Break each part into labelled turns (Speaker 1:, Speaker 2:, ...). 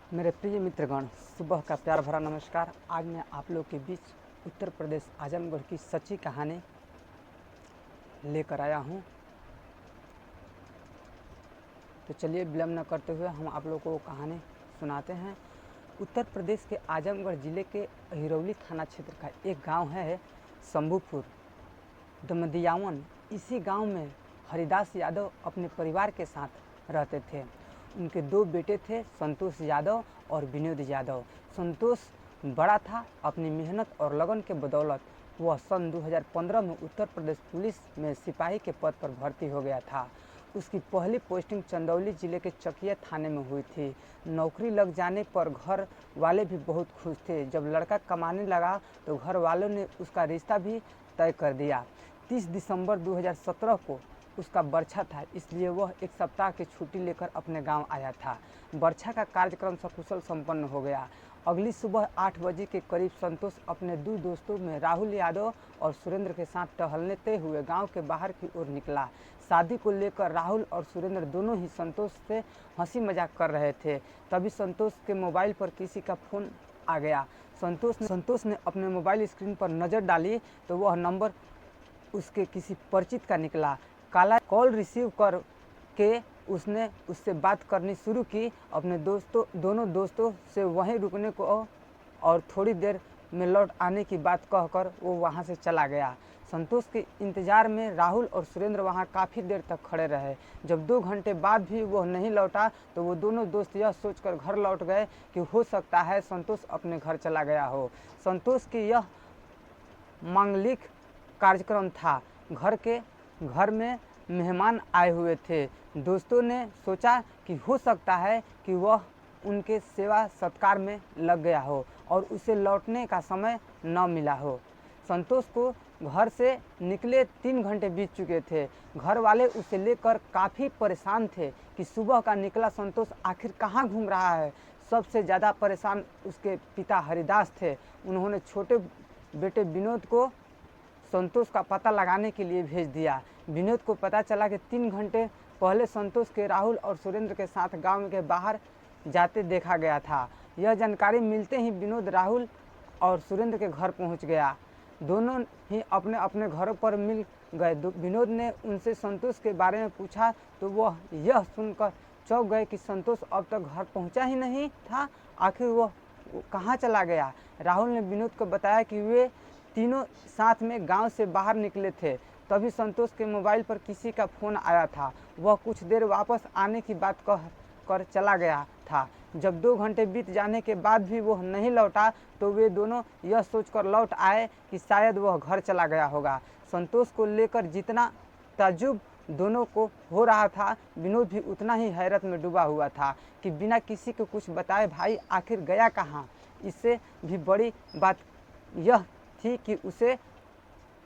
Speaker 1: मेरे प्रिय मित्रगण, सुबह का प्यार भरा नमस्कार। आज मैं आप लोग के बीच उत्तर प्रदेश आजमगढ़ की सच्ची कहानी लेकर आया हूँ। तो चलिए विलम्ब न करते हुए हम आप लोगों को कहानी सुनाते हैं। उत्तर प्रदेश के आजमगढ़ ज़िले के हिरौली थाना क्षेत्र का एक गांव है शंभूपुर दमदियावन। इसी गांव में हरिदास यादव अपने परिवार के साथ रहते थे। उनके दो बेटे थे, संतोष यादव और विनोद यादव। संतोष बड़ा था। अपनी मेहनत और लगन के बदौलत वह सन 2015 में उत्तर प्रदेश पुलिस में सिपाही के पद पर भर्ती हो गया था। उसकी पहली पोस्टिंग चंदौली जिले के चकिया थाने में हुई थी। नौकरी लग जाने पर घर वाले भी बहुत खुश थे। जब लड़का कमाने लगा तो घर वालों ने उसका रिश्ता भी तय कर दिया। 30 दिसंबर 2017 को उसका बरछा था, इसलिए वह एक सप्ताह की छुट्टी लेकर अपने गांव आया था। बरछा का कार्यक्रम सकुशल संपन्न हो गया। अगली सुबह 8 बजे के करीब संतोष अपने दो दोस्तों में राहुल यादव और सुरेंद्र के साथ टहलते हुए गांव के बाहर की ओर निकला। शादी को लेकर राहुल और सुरेंद्र दोनों ही संतोष से हंसी मजाक कर रहे थे। तभी संतोष के मोबाइल पर किसी का फ़ोन आ गया। संतोष ने अपने मोबाइल स्क्रीन पर नज़र डाली तो वह नंबर उसके किसी परिचित का निकला। काला कॉल रिसीव कर के उसने उससे बात करनी शुरू की। अपने दोनों दोस्तों से वहीं रुकने को और थोड़ी देर में लौट आने की बात कहकर वो वहां से चला गया। संतोष के इंतज़ार में राहुल और सुरेंद्र वहां काफ़ी देर तक खड़े रहे। जब 2 घंटे बाद भी वह नहीं लौटा तो वो दोनों दोस्त यह सोचकर घर लौट गए कि हो सकता है संतोष अपने घर चला गया हो। संतोष की यह मांगलिक कार्यक्रम था। घर में मेहमान आए हुए थे। दोस्तों ने सोचा कि हो सकता है कि वह उनके सेवा सत्कार में लग गया हो और उसे लौटने का समय न मिला हो। संतोष को घर से निकले 3 घंटे बीत चुके थे। घर वाले उसे लेकर काफ़ी परेशान थे कि सुबह का निकला संतोष आखिर कहाँ घूम रहा है। सबसे ज़्यादा परेशान उसके पिता हरिदास थे। उन्होंने छोटे बेटे विनोद को संतोष का पता लगाने के लिए भेज दिया। विनोद को पता चला कि 3 घंटे पहले संतोष के राहुल और सुरेंद्र के साथ गांव के बाहर जाते देखा गया था। यह जानकारी मिलते ही विनोद राहुल और सुरेंद्र के घर पहुंच गया। दोनों ही अपने अपने घरों पर मिल गए। विनोद ने उनसे संतोष के बारे में पूछा तो वह यह सुनकर चौंक गए कि संतोष अब तक घर पहुंचा ही नहीं था। आखिर वह कहाँ चला गया। राहुल ने विनोद को बताया कि वे तीनों साथ में गांव से बाहर निकले थे। तभी संतोष के मोबाइल पर किसी का फ़ोन आया था। वह कुछ देर वापस आने की बात कह कर चला गया था। जब 2 घंटे बीत जाने के बाद भी वह नहीं लौटा तो वे दोनों यह सोचकर लौट आए कि शायद वह घर चला गया होगा। संतोष को लेकर जितना ताज्जुब दोनों को हो रहा था, विनोद भी उतना ही हैरत में डूबा हुआ था कि बिना किसी को कुछ बताए भाई आखिर गया कहाँ। इससे भी बड़ी बात यह थी कि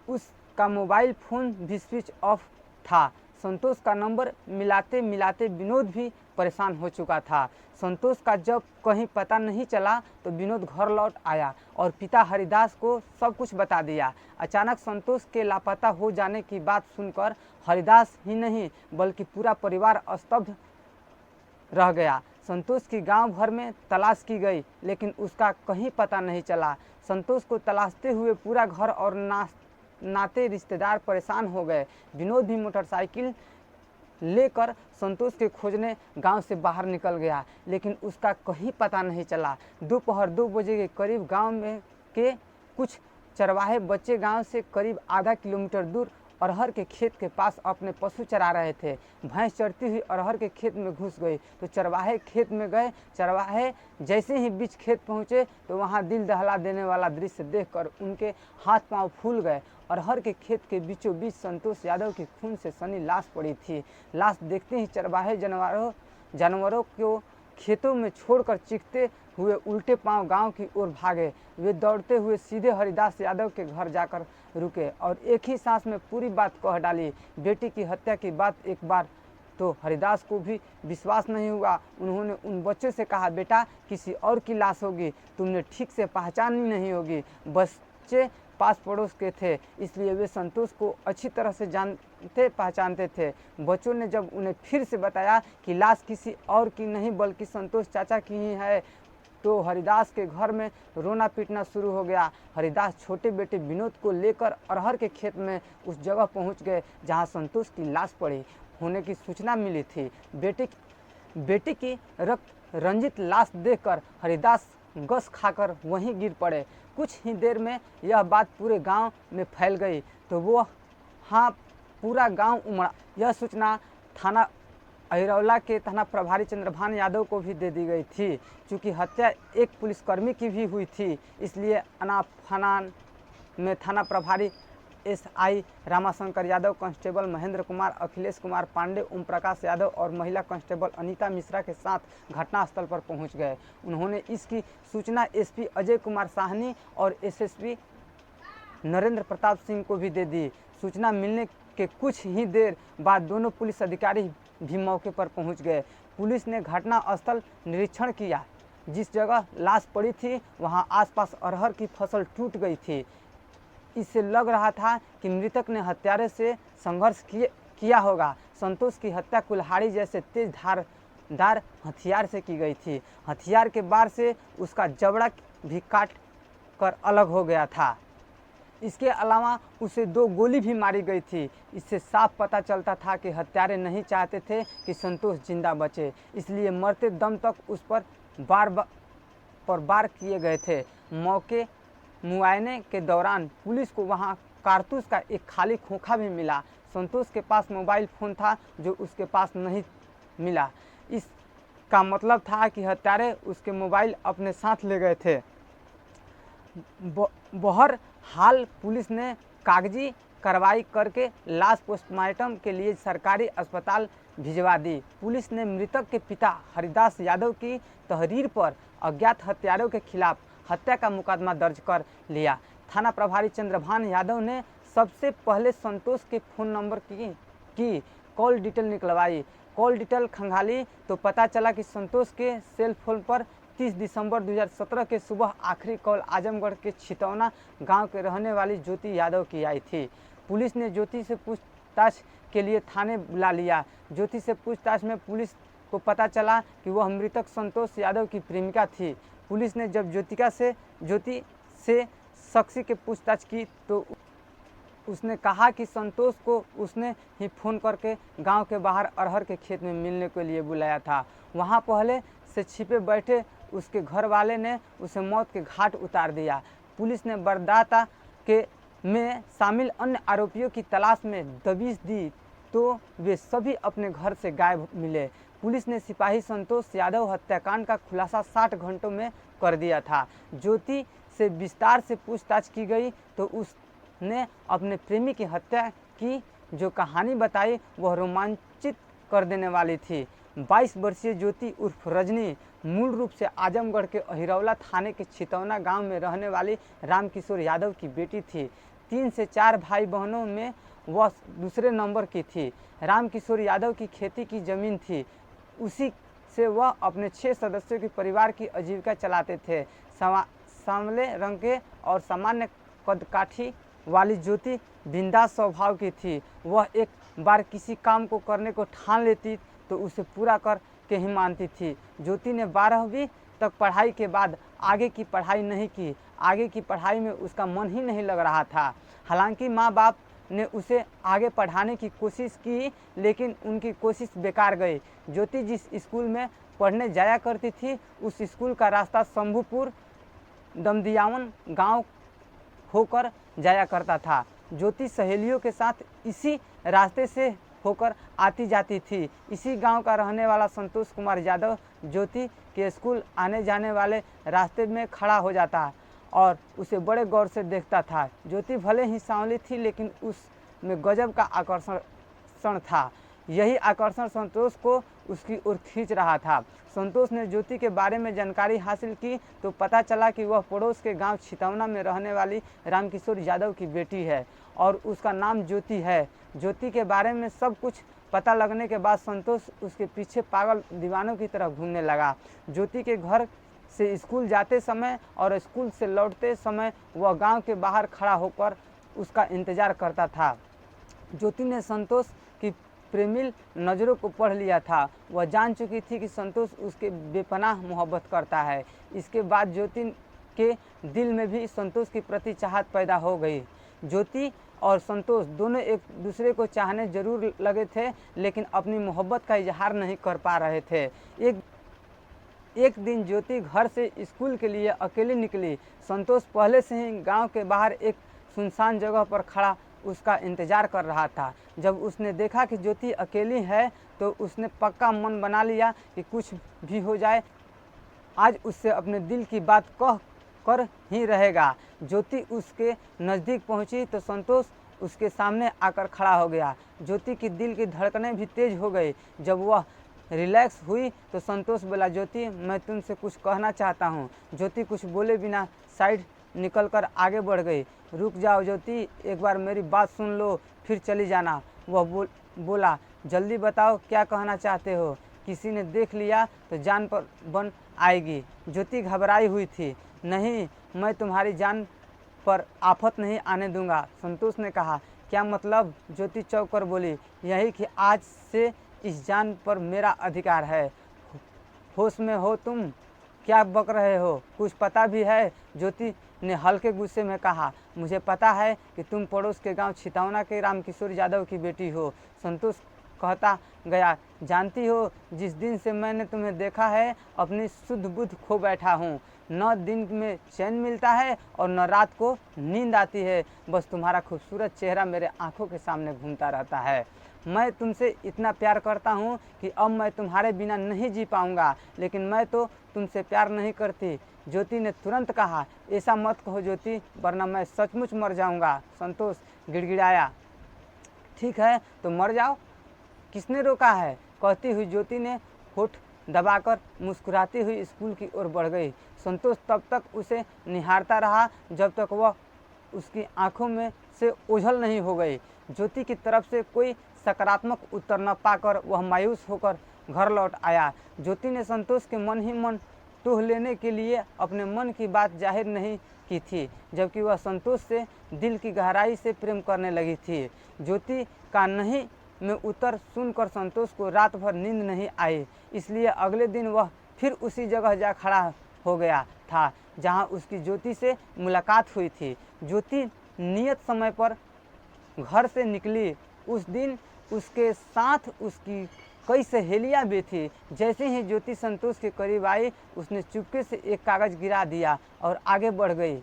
Speaker 1: उसका मोबाइल फ़ोन भी स्विच ऑफ था। संतोष का नंबर मिलाते मिलाते विनोद भी परेशान हो चुका था। संतोष का जब कहीं पता नहीं चला तो विनोद घर लौट आया और पिता हरिदास को सब कुछ बता दिया। अचानक संतोष के लापता हो जाने की बात सुनकर हरिदास ही नहीं बल्कि पूरा परिवार स्तब्ध रह गया। संतोष की गांव भर में तलाश की गई लेकिन उसका कहीं पता नहीं चला। संतोष को तलाशते हुए पूरा घर और नाते रिश्तेदार परेशान हो गए। विनोद भी मोटरसाइकिल लेकर संतोष के खोजने गांव से बाहर निकल गया लेकिन उसका कहीं पता नहीं चला। दोपहर 2 बजे के करीब गांव में के कुछ चरवाहे बच्चे गांव से करीब आधा किलोमीटर दूर अरहर के खेत के पास अपने पशु चरा रहे थे। भैंस चरती हुई अरहर के खेत में घुस गई तो चरवाहे खेत में गए। चरवाहे जैसे ही बीच खेत पहुंचे तो वहां दिल दहला देने वाला दृश्य देखकर उनके हाथ पांव फूल गए। अरहर के खेत के बीचों बीच संतोष यादव की खून से सनी लाश पड़ी थी। लाश देखते ही चरवाहे जानवरों को खेतों में छोड़कर चीखते हुए उल्टे पांव गांव की ओर भागे। वे दौड़ते हुए सीधे हरिदास यादव के घर जाकर रुके और एक ही सांस में पूरी बात कह डाली। बेटी की हत्या की बात एक बार तो हरिदास को भी विश्वास नहीं हुआ। उन्होंने उन बच्चों से कहा, बेटा किसी और की लाश होगी, तुमने ठीक से पहचानी नहीं होगी। बच्चे पास पड़ोस के थे, इसलिए वे संतोष को अच्छी तरह से जानते पहचानते थे। बच्चों ने जब उन्हें फिर से बताया कि लाश किसी और की नहीं बल्कि संतोष चाचा की ही है, तो हरिदास के घर में रोना पीटना शुरू हो गया। हरिदास छोटे बेटे विनोद को लेकर अरहर के खेत में उस जगह पहुंच गए जहां संतोष की लाश पड़ी होने की सूचना मिली थी। बेटे की रक्त रंजित लाश देखकर हरिदास गस खाकर वहीं गिर पड़े। कुछ ही देर में यह बात पूरे गांव में फैल गई तो वो हाँ पूरा गांव उमड़ा। यह सूचना थाना अहिरौला के थाना प्रभारी चंद्रभान यादव को भी दे दी गई थी। चूँकि हत्या एक पुलिसकर्मी की भी हुई थी, इसलिए अनाफानान में थाना प्रभारी एसआई रामाशंकर यादव, कांस्टेबल महेंद्र कुमार, अखिलेश कुमार पांडे, ओम प्रकाश यादव और महिला कांस्टेबल अनीता मिश्रा के साथ घटनास्थल पर पहुंच गए। उन्होंने इसकी सूचना एसपी अजय कुमार साहनी और एसएसपी नरेंद्र प्रताप सिंह को भी दे दी। सूचना मिलने के कुछ ही देर बाद दोनों पुलिस अधिकारी भी मौके पर पहुंच गए। पुलिस ने घटनास्थल निरीक्षण किया। जिस जगह लाश पड़ी थी वहां आसपास अरहर की फसल टूट गई थी। इससे लग रहा था कि मृतक ने हत्यारे से संघर्ष किया होगा। संतोष की हत्या कुल्हाड़ी जैसे तेज धारदार हथियार से की गई थी। हथियार के बार से उसका जबड़ा भी काट कर अलग हो गया था। इसके अलावा उसे 2 गोली भी मारी गई थी। इससे साफ पता चलता था कि हत्यारे नहीं चाहते थे कि संतोष जिंदा बचे, इसलिए मरते दम तक उस पर वार किए गए थे। मौके मुआयने के दौरान पुलिस को वहां कारतूस का एक खाली खोखा भी मिला। संतोष के पास मोबाइल फ़ोन था जो उसके पास नहीं मिला। इसका मतलब था कि हत्यारे उसके मोबाइल अपने साथ ले गए थे। बहरहाल पुलिस ने कागजी कार्रवाई करके लाश पोस्टमार्टम के लिए सरकारी अस्पताल भिजवा दी। पुलिस ने मृतक के पिता हरिदास यादव की तहरीर पर अज्ञात हत्यारों के खिलाफ हत्या का मुकदमा दर्ज कर लिया। थाना प्रभारी चंद्रभान यादव ने सबसे पहले संतोष के फ़ोन नंबर की कॉल डिटेल निकलवाई। कॉल डिटेल खंगाली तो पता चला कि संतोष के सेल फोन पर 30 दिसंबर 2017 के सुबह आखिरी कॉल आजमगढ़ के छितौना गांव के रहने वाली ज्योति यादव की आई थी। पुलिस ने ज्योति से पूछताछ के लिए थाने बुला लिया। ज्योति से पूछताछ में पुलिस को पता चला कि वह मृतक संतोष यादव की प्रेमिका थी। पुलिस ने जब ज्योति से शख्सी के पूछताछ की तो उसने कहा कि संतोष को उसने ही फ़ोन करके गांव के बाहर अरहर के खेत में मिलने के लिए बुलाया था। वहां पहले से छिपे बैठे उसके घर वाले ने उसे मौत के घाट उतार दिया। पुलिस ने बरदाता में शामिल अन्य आरोपियों की तलाश में दबिश दी तो वे सभी अपने घर से गायब मिले। पुलिस ने सिपाही संतोष यादव हत्याकांड का खुलासा 60 घंटों में कर दिया था। ज्योति से विस्तार से पूछताछ की गई तो उसने अपने प्रेमी की हत्या की जो कहानी बताई वह रोमांचित कर देने वाली थी। 22 वर्षीय ज्योति उर्फ रजनी मूल रूप से आजमगढ़ के अहिरौला थाने के छितौना गांव में रहने वाली रामकिशोर यादव की बेटी थी। 3 से 4 भाई बहनों में वह दूसरे नंबर की थी। रामकिशोर यादव की खेती की जमीन थी, उसी से वह अपने 6 सदस्यों के परिवार की आजीविका चलाते थे। सांवले रंग के और सामान्य कदकाठी वाली ज्योति बिंदास स्वभाव की थी। वह एक बार किसी काम को करने को ठान लेती तो उसे पूरा कर के ही मानती थी। ज्योति ने 12वीं तक पढ़ाई के बाद आगे की पढ़ाई नहीं की। आगे की पढ़ाई में उसका मन ही नहीं लग रहा था। हालांकि माँ बाप ने उसे आगे पढ़ाने की कोशिश की लेकिन उनकी कोशिश बेकार गई। ज्योति जिस स्कूल में पढ़ने जाया करती थी उस स्कूल का रास्ता शंभूपुर दमदियावन गांव होकर जाया करता था। ज्योति सहेलियों के साथ इसी रास्ते से होकर आती जाती थी। इसी गांव का रहने वाला संतोष कुमार यादव ज्योति के स्कूल आने जाने वाले रास्ते में खड़ा हो जाता और उसे बड़े गौर से देखता था। ज्योति भले ही सांवली थी लेकिन उसमें गजब का आकर्षण था। यही आकर्षण संतोष को उसकी ओर खींच रहा था। संतोष ने ज्योति के बारे में जानकारी हासिल की तो पता चला कि वह पड़ोस के गांव छितौना में रहने वाली रामकिशोर यादव की बेटी है और उसका नाम ज्योति है। ज्योति के बारे में सब कुछ पता लगने के बाद संतोष उसके पीछे पागल दीवानों की तरह घूमने लगा। ज्योति के घर से स्कूल जाते समय और स्कूल से लौटते समय वह गांव के बाहर खड़ा होकर उसका इंतज़ार करता था। ज्योति ने संतोष की प्रेमिल नज़रों को पढ़ लिया था। वह जान चुकी थी कि संतोष उसके बेपनाह मोहब्बत करता है। इसके बाद ज्योति के दिल में भी संतोष की प्रति चाहत पैदा हो गई। ज्योति और संतोष दोनों एक दूसरे को चाहने जरूर लगे थे, लेकिन अपनी मोहब्बत का इजहार नहीं कर पा रहे थे। एक दिन ज्योति घर से स्कूल के लिए अकेली निकली। संतोष पहले से ही गांव के बाहर एक सुनसान जगह पर खड़ा उसका इंतज़ार कर रहा था। जब उसने देखा कि ज्योति अकेली है तो उसने पक्का मन बना लिया कि कुछ भी हो जाए, आज उससे अपने दिल की बात कह कर ही रहेगा। ज्योति उसके नज़दीक पहुंची तो संतोष उसके सामने आकर खड़ा हो गया। ज्योति की दिल की धड़कनें भी तेज हो गई। जब वह रिलैक्स हुई तो संतोष बोला, ज्योति मैं तुमसे कुछ कहना चाहता हूँ। ज्योति कुछ बोले बिना साइड निकलकर आगे बढ़ गई। रुक जाओ ज्योति, एक बार मेरी बात सुन लो फिर चली जाना। वह बोला, जल्दी बताओ क्या कहना चाहते हो, किसी ने देख लिया तो जान पर बन आएगी। ज्योति घबराई हुई थी। नहीं, मैं तुम्हारी जान पर आफत नहीं आने दूंगा, संतोष ने कहा। क्या मतलब? ज्योति चौंक कर बोली, यही कि आज से इस जान पर मेरा अधिकार है। होश में हो तुम? क्या बक रहे हो? कुछ पता भी है? ज्योति ने हल्के गुस्से में कहा, मुझे पता है कि तुम पड़ोस के गांव छितौना के रामकिशोर यादव की बेटी हो। संतोष कहता गया, जानती हो जिस दिन से मैंने तुम्हें देखा है अपनी शुद्ध बुद्ध खो बैठा हूँ। न दिन में चैन मिलता है और न रात को नींद आती है। बस तुम्हारा खूबसूरत चेहरा मेरे आंखों के सामने घूमता रहता है। मैं तुमसे इतना प्यार करता हूँ कि अब मैं तुम्हारे बिना नहीं जी पाऊँगा, लेकिन मैं तो तुमसे प्यार नहीं करती। ज्योति ने तुरंत कहा, ऐसा मत कहो ज्योति, वरना मैं सचमुच मर जाऊँगा। संतोष गिड़गिड़ाया, ठीक है तो मर जाओ, किसने रोका है? कहती हुई ज्योति ने होठ दबाकर मुस्कुराती हुई स्कूल की ओर बढ़ गई। संतोष तब तक उसे निहारता रहा जब तक वह उसकी आंखों में से ओझल नहीं हो गई। ज्योति की तरफ से कोई सकारात्मक उत्तर न पाकर वह मायूस होकर घर लौट आया। ज्योति ने संतोष के मन ही मन टोह लेने के लिए अपने मन की बात जाहिर नहीं की थी, जबकि वह संतोष से दिल की गहराई से प्रेम करने लगी थी। ज्योति का नहीं में उत्तर सुनकर संतोष को रात भर नींद नहीं आई, इसलिए अगले दिन वह फिर उसी जगह जा खड़ा हो गया था जहां उसकी ज्योति से मुलाकात हुई थी। ज्योति नियत समय पर घर से निकली। उस दिन उसके साथ उसकी कई सहेलियां भी थी। जैसे ही ज्योति संतोष के करीब आई, उसने चुपके से एक कागज़ गिरा दिया और आगे बढ़ गई।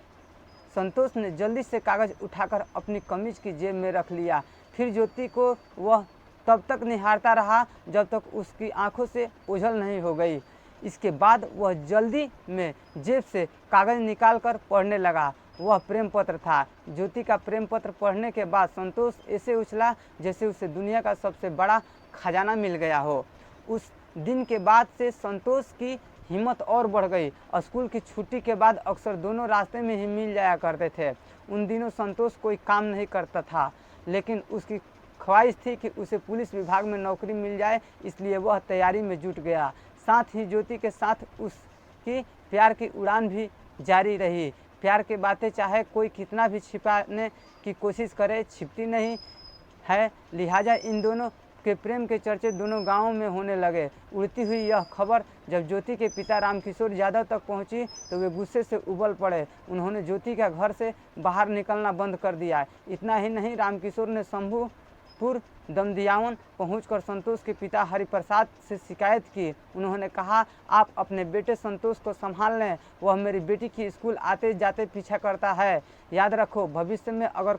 Speaker 1: संतोष ने जल्दी से कागज़ उठाकर अपनी कमीज की जेब में रख लिया। फिर ज्योति को वह तब तक निहारता रहा जब तक उसकी आंखों से ओझल नहीं हो गई। इसके बाद वह जल्दी में जेब से कागज़ निकालकर पढ़ने लगा। वह प्रेम पत्र था। ज्योति का प्रेम पत्र पढ़ने के बाद संतोष ऐसे उछला जैसे उसे दुनिया का सबसे बड़ा खजाना मिल गया हो। उस दिन के बाद से संतोष की हिम्मत और बढ़ गई। स्कूल की छुट्टी के बाद अक्सर दोनों रास्ते में ही मिल जाया करते थे। उन दिनों संतोष कोई काम नहीं करता था, लेकिन उसकी ख्वाहिश थी कि उसे पुलिस विभाग में नौकरी मिल जाए, इसलिए वह तैयारी में जुट गया। साथ ही ज्योति के साथ उसकी प्यार की उड़ान भी जारी रही। प्यार की बातें चाहे कोई कितना भी छिपाने की कोशिश करे, छिपती नहीं है। लिहाजा इन दोनों के प्रेम के चर्चे दोनों गांवों में होने लगे। उड़ती हुई यह खबर जब ज्योति के पिता रामकिशोर यादव तक पहुंची तो वे गुस्से से उबल पड़े। उन्होंने ज्योति का घर से बाहर निकलना बंद कर दिया। इतना ही नहीं, रामकिशोर ने शंभूपुर दमदियावन पहुंचकर संतोष के पिता हरिप्रसाद से शिकायत की। उन्होंने कहा, आप अपने बेटे संतोष को संभाल लें, वह मेरी बेटी की स्कूल आते जाते पीछा करता है। याद रखो, भविष्य में अगर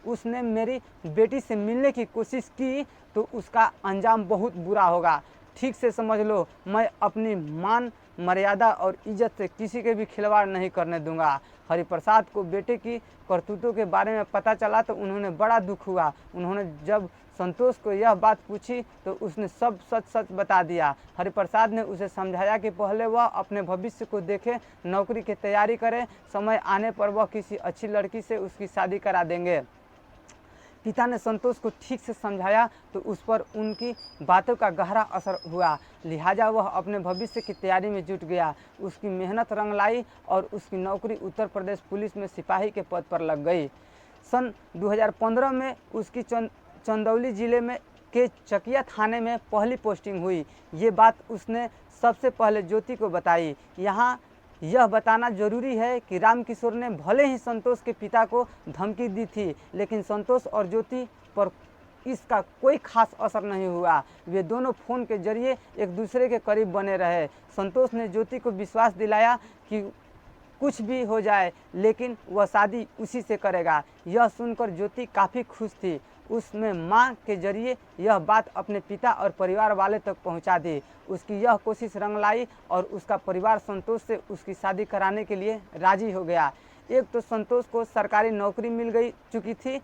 Speaker 1: उसने मेरी बेटी से मिलने की कोशिश की तो उसका अंजाम बहुत बुरा होगा। ठीक से समझ लो, मैं अपनी मान मर्यादा और इज्जत से किसी के भी खिलवाड़ नहीं करने दूंगा। हरिप्रसाद को बेटे की करतूतों के बारे में पता चला तो उन्होंने बड़ा दुख हुआ। उन्होंने जब संतोष को यह बात पूछी तो उसने सब सच सच बता दिया। हरिप्रसाद ने उसे समझाया कि पहले वह अपने भविष्य को देखे, नौकरी की तैयारी करे, समय आने पर वह किसी अच्छी लड़की से उसकी शादी करा देंगे। पिता ने संतोष को ठीक से समझाया तो उस पर उनकी बातों का गहरा असर हुआ, लिहाजा वह अपने भविष्य की तैयारी में जुट गया। उसकी मेहनत रंग लाई और उसकी नौकरी उत्तर प्रदेश पुलिस में सिपाही के पद पर लग गई। सन 2015 में उसकी चंदौली जिले में के चकिया थाने में पहली पोस्टिंग हुई। ये बात उसने सबसे पहले ज्योति को बताई। यहाँ यह बताना जरूरी है कि रामकिशोर ने भले ही संतोष के पिता को धमकी दी थी, लेकिन संतोष और ज्योति पर इसका कोई खास असर नहीं हुआ। वे दोनों फ़ोन के जरिए एक दूसरे के करीब बने रहे। संतोष ने ज्योति को विश्वास दिलाया कि कुछ भी हो जाए लेकिन वह शादी उसी से करेगा। यह सुनकर ज्योति काफ़ी खुश थी। उसने मां के जरिए यह बात अपने पिता और परिवार वाले तक पहुंचा दी। उसकी यह कोशिश रंग लाई और उसका परिवार संतोष से उसकी शादी कराने के लिए राजी हो गया। एक तो संतोष को सरकारी नौकरी मिल गई चुकी थी,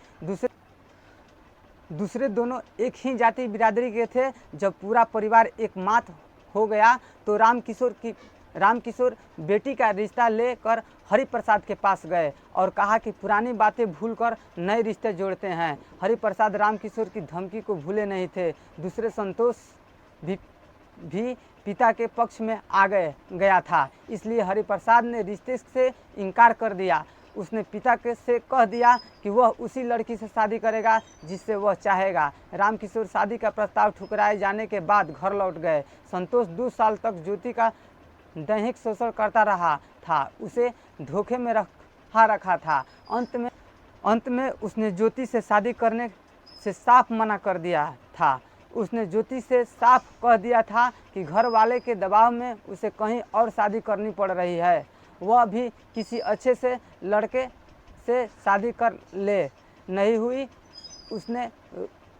Speaker 1: दूसरे दोनों एक ही जाति बिरादरी के थे। जब पूरा परिवार एक मात हो गया तो रामकिशोर बेटी का रिश्ता लेकर हरिप्रसाद के पास गए और कहा कि पुरानी बातें भूलकर नए रिश्ते जोड़ते हैं। हरिप्रसाद रामकिशोर की धमकी को भूले नहीं थे। दूसरे संतोष भी पिता के पक्ष में आ गया था, इसलिए हरिप्रसाद ने रिश्ते से इनकार कर दिया। उसने पिता से कह दिया कि वह उसी लड़की से शादी करेगा जिससे वह चाहेगा। रामकिशोर शादी का प्रस्ताव ठुकराए जाने के बाद घर लौट गए। संतोष 2 साल तक ज्योति का दैहिक शोषण करता रहा था, उसे धोखे में रखा था। अंत में उसने ज्योति से शादी करने से साफ मना कर दिया था। उसने ज्योति से साफ कह दिया था कि घर वाले के दबाव में उसे कहीं और शादी करनी पड़ रही है। वह भी किसी अच्छे से लड़के से शादी कर ले। नहीं हुई। उसने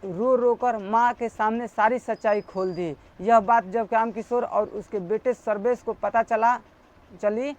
Speaker 1: रो कर माँ के सामने सारी सच्चाई खोल दी। यह बात जब रामकिशोर और उसके बेटे सर्वेश को पता चली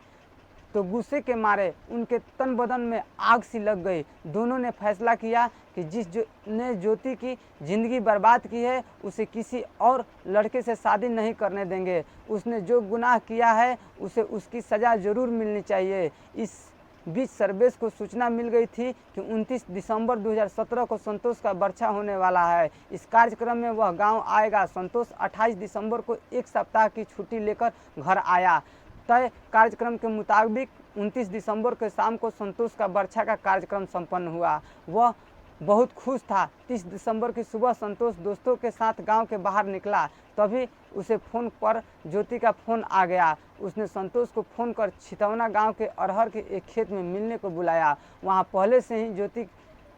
Speaker 1: तो गुस्से के मारे उनके तन बदन में आग सी लग गई। दोनों ने फैसला किया कि जिसने ज्योति की ज़िंदगी बर्बाद की है उसे किसी और लड़के से शादी नहीं करने देंगे। उसने जो गुनाह किया है उसे उसकी सज़ा ज़रूर मिलनी चाहिए। इस बीच सर्वेश को सूचना मिल गई थी कि 29 दिसंबर 2017 को संतोष का बर्छा होने वाला है। इस कार्यक्रम में वह गांव आएगा। संतोष 28 दिसंबर को एक सप्ताह की छुट्टी लेकर घर आया। तय कार्यक्रम के मुताबिक 29 दिसंबर के शाम को संतोष का बर्छा का कार्यक्रम संपन्न हुआ। वह बहुत खुश था। 30 दिसंबर की सुबह संतोष दोस्तों के साथ गांव के बाहर निकला, तभी उसे फ़ोन पर ज्योति का फ़ोन आ गया। उसने संतोष को फ़ोन कर छितौना गांव के अरहर के एक खेत में मिलने को बुलाया। वहां पहले से ही ज्योति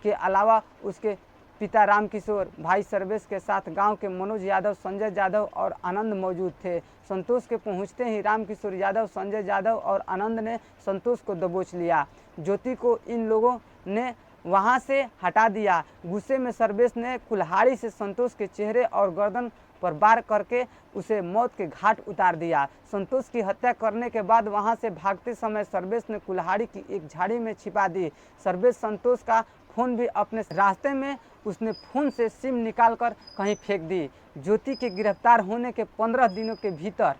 Speaker 1: के अलावा उसके पिता रामकिशोर, भाई सर्वेश के साथ गांव के मनोज यादव, संजय यादव और आनंद मौजूद थे। संतोष के पहुंचते ही रामकिशोर यादव, संजय यादव और आनंद ने संतोष को दबोच लिया। ज्योति को इन लोगों ने वहां से हटा दिया। गुस्से में सर्वेश ने कुल्हाड़ी से संतोष के चेहरे और गर्दन पर वार करके उसे मौत के घाट उतार दिया। संतोष की हत्या करने के बाद वहां से भागते समय सर्वेश ने कुल्हाड़ी की एक झाड़ी में छिपा दी। सर्वेश संतोष का फ़ोन भी अपने रास्ते में उसने फ़ोन से सिम निकालकर कहीं फेंक दी। ज्योति के गिरफ्तार होने के 15 दिनों के भीतर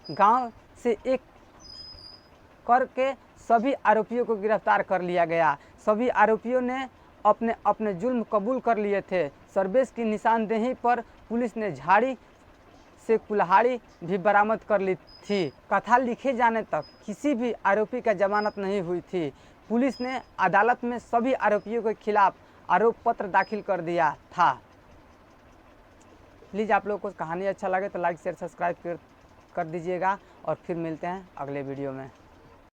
Speaker 1: गांव से एक करके सभी आरोपियों को गिरफ्तार कर लिया गया। सभी आरोपियों ने अपने अपने जुल्म कबूल कर लिए थे। सर्वेश की निशानदेही पर पुलिस ने झाड़ी से कुल्हाड़ी भी बरामद कर ली थी। कथा लिखे जाने तक किसी भी आरोपी का जमानत नहीं हुई थी। पुलिस ने अदालत में सभी आरोपियों के खिलाफ आरोप पत्र दाखिल कर दिया था। प्लीज़ आप लोगों को कहानी अच्छा लगे तो लाइक शेयर सब्सक्राइब कर दीजिएगा और फिर मिलते हैं अगले वीडियो में।